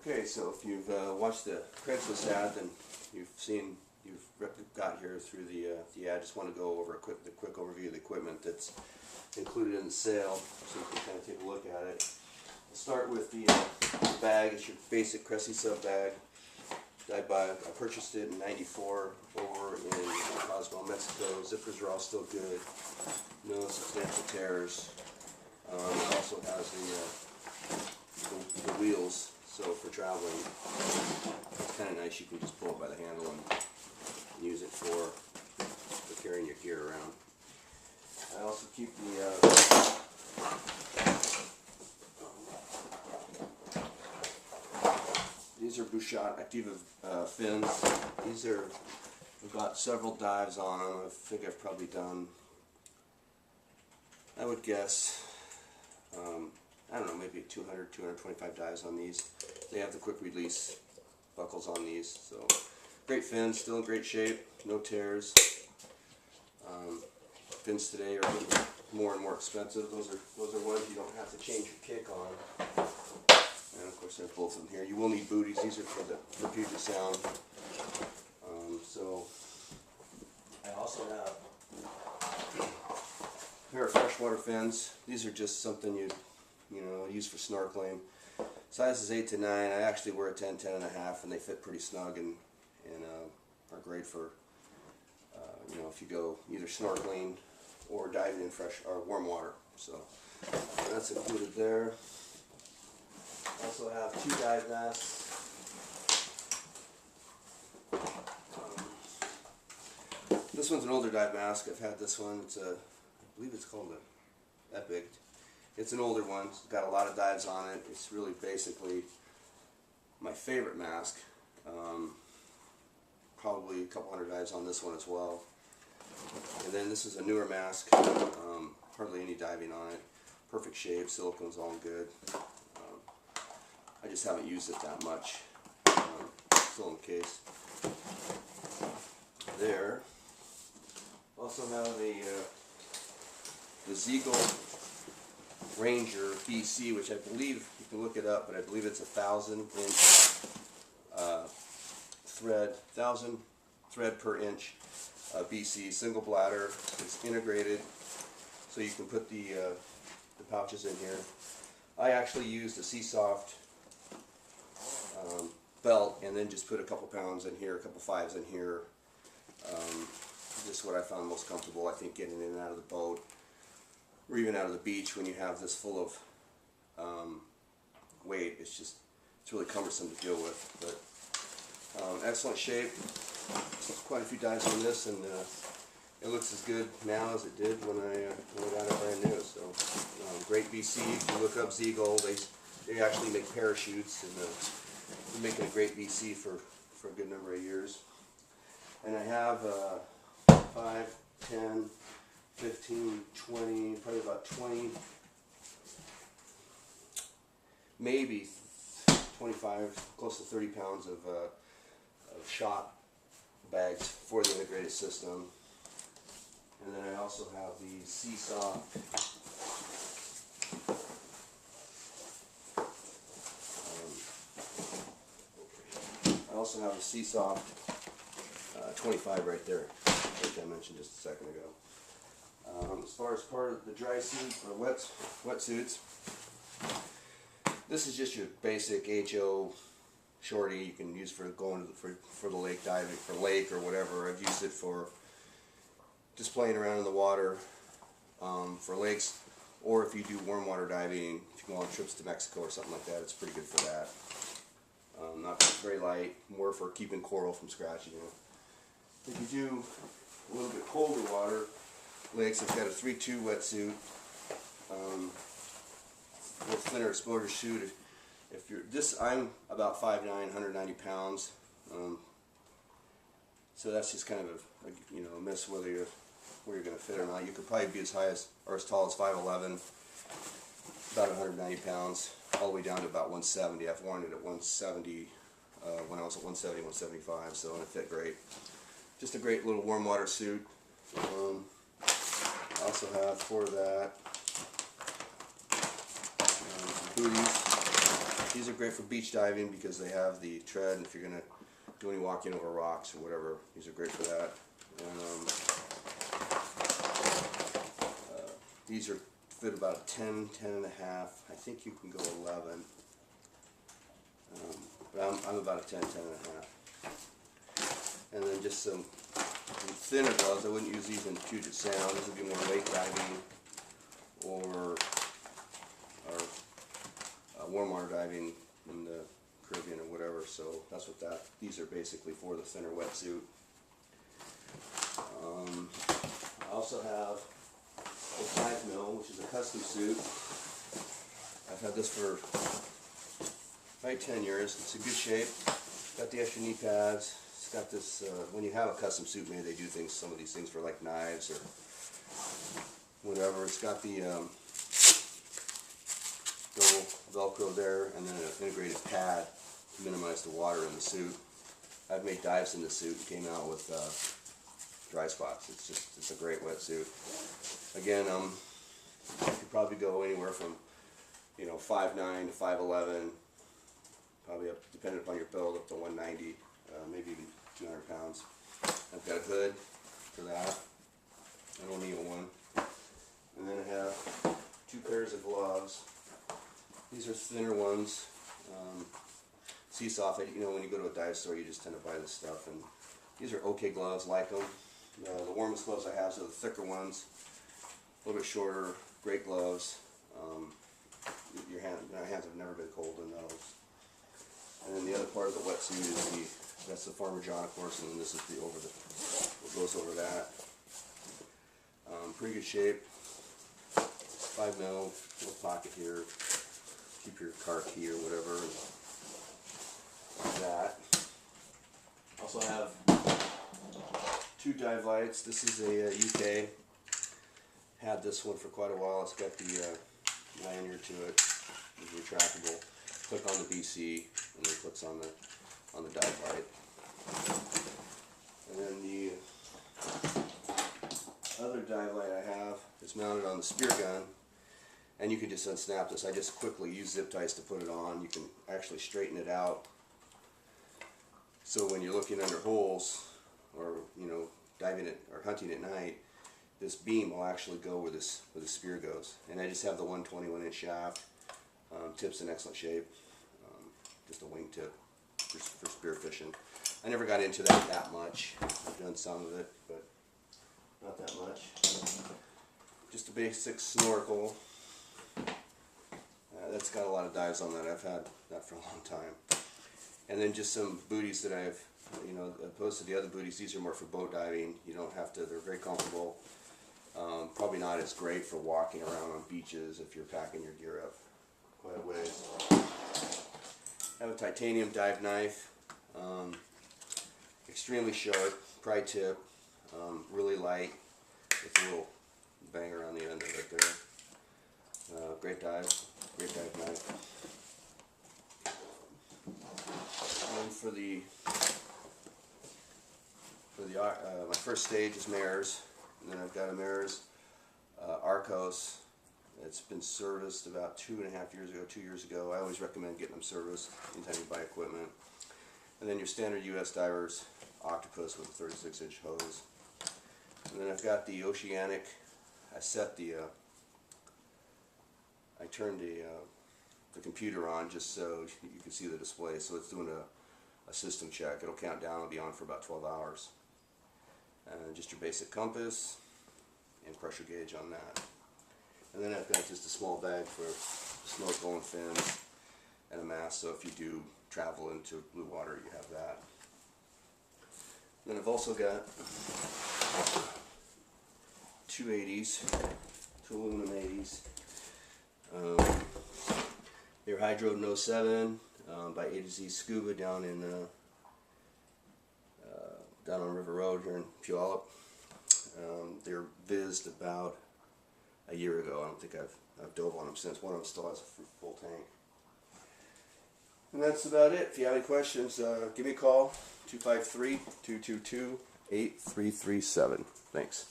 Okay, so if you've watched the Craigslist ad, then you've got here through the ad. Just want to go over the quick overview of the equipment that's included in the sale, so you can kind of take a look at it. We'll start with the bag. It's your basic Cressy sub bag. I purchased it in '94 over in Cozumel, Mexico. Zippers are all still good. No substantial tears. It also has the wheels, so for traveling, it's kind of nice. You can just pull it by the handle and use it for carrying your gear around. I also keep these are Bouchot Activa fins. I've got several dives on them. I think I've probably done, I would guess, I don't know, maybe 200, 225 dives on these. They have the quick release buckles on these, so great fins, still in great shape, no tears. Fins today are getting more and more expensive. Those are ones you don't have to change your kick on. And of course, there's both of them here. You will need booties. These are for Puget Sound. So I also have a pair of freshwater fins. These are just something you use for snorkeling. Size is 8 to 9. I actually wear a 10, 10 and a half, and they fit pretty snug and are great for if you go either snorkeling or diving in fresh or warm water. So that's included there. Also have 2 dive masks. This one's an older dive mask. I've had this one. I believe it's called an Epic. It's an older one. It's got a lot of dives on it. It's really basically my favorite mask. Probably a couple hundred dives on this one as well. And then this is a newer mask. Hardly any diving on it. Perfect shape. Silicone's all good. I just haven't used it that much. Still in the case. There. Also have the Ziegel Ranger BC, which I believe, you can look it up, but I believe it's 1,000-inch thread, 1,000 thread per inch BC, single bladder. It's integrated, so you can put the pouches in here. I actually used a Seasoft belt and then just put a couple pounds in here, a couple 5s in here. Just what I found most comfortable, I think, getting in and out of the boat, or even out of the beach when you have this full of weight. It's really cumbersome to deal with. But excellent shape. Quite a few dives on this, and it looks as good now as it did when I got it brand new. So great BC. If you look up Ziegel, they actually make parachutes, and they're making a great BC for a good number of years. And I have 5, 10, 15, 20, probably about 20, maybe 25, close to 30 pounds of shot bags for the integrated system. And then I also have the Seasoft Seasoft 25 right there, which I mentioned just a second ago. As far as part of the dry suit or wetsuits, this is just your basic HO shorty you can use for going for the lake diving, for lake or whatever. I've used it for just playing around in the water for lakes, or if you do warm water diving, if you go on trips to Mexico or something like that, it's pretty good for that. Not very light, more for keeping coral from scratching you. If you do a little bit colder water, lakes, I've got a 3-2 wetsuit, with thinner exposure suit. If you're I'm about 5'9", 190 pounds, so that's just kind of a miss where you're going to fit or not. You could probably be as high as or as tall as 5'11", about 190 pounds, all the way down to about 170. I've worn it at 170 when I was at 170, 175, so it fit great. Just a great little warm water suit. I also have for that booties. These are great for beach diving because they have the tread, and if you're going to do any walking over rocks or whatever, these are great for that. And, these are fit about 10, 10 and a half. I think you can go 11. But I'm about a 10, 10 and a half. And then just some thinner gloves. I wouldn't use these in Puget Sound. These would be more lake diving or warm water diving in the Caribbean or whatever. So that's what these are basically for, the thinner wetsuit. I also have a 5 mil, which is a custom suit. I've had this for about 10 years. It's in good shape. Got the extra knee pads. It's got this, when you have a custom suit made, they do some of these things for like knives or whatever. It's got the double Velcro there, and then an integrated pad to minimize the water in the suit. I've made dives in the suit and came out with dry spots. It's a great wetsuit. Again, you could probably go anywhere from 5'9" to 5'11", probably up, depending upon your build, up to 190, maybe even 200 pounds. I've got a hood for that. I don't need one. And then I have 2 pairs of gloves. These are thinner ones. Sea Soft. When you go to a dive store, you just tend to buy this stuff, and these are okay gloves. Like them. The warmest gloves I have are the thicker ones, a little bit shorter. Great gloves. My hands have never been cold in those. And then the other part of the wetsuit is that's the Farmer John, of course, and then this is what goes over that. Pretty good shape. 5 mil, little pocket here. Keep your car key or whatever. Like that. Also have 2 dive lights. This is a UK. Had this one for quite a while. It's got the lanyard to it. It's retractable. Click on the BC, and then it clicks on the dive light. And then the other dive light I have is mounted on the spear gun, and you can just unsnap this. I just quickly use zip ties to put it on. You can actually straighten it out, so when you're looking under holes or diving it or hunting at night, this beam will actually go where the spear goes. And I just have the 121-inch shaft. Tip's in excellent shape. Just a wing tip for spear fishing. I never got into that much. I've done some of it, but not that much. Just a basic snorkel. That's got a lot of dives on that. I've had that for a long time. And then just some booties that I've, opposed to the other booties, these are more for boat diving. You don't have to, they're very comfortable. Probably not as great for walking around on beaches if you're packing your gear up quite a ways. I have a titanium dive knife. Extremely sharp, pry tip, really light, with a little banger on the end of it there. Great dive knife. And for my first stage is Mares, and then I've got a Mares Arcos. It's been serviced about 2 years ago. I always recommend getting them serviced anytime you buy equipment. And then your standard US divers Octopus with a 36-inch hose. And then I've got the Oceanic. I turned the computer on just so you can see the display. So it's doing a system check. It'll count down. It'll be on for about 12 hours. And just your basic compass and pressure gauge on that. And then I've got just a small bag for snorkel and fins and a mask, so if you do travel into blue water, you have that. Then I've also got 2 80s, 2 aluminum 80s. They're Hydro No. 07 by A to Z Scuba down on River Road here in Puyallup. They're vizzed about a year ago. I don't think I've dove on them since. One of them still has a full tank. And that's about it. If you have any questions, give me a call, 253-222-8337. Thanks.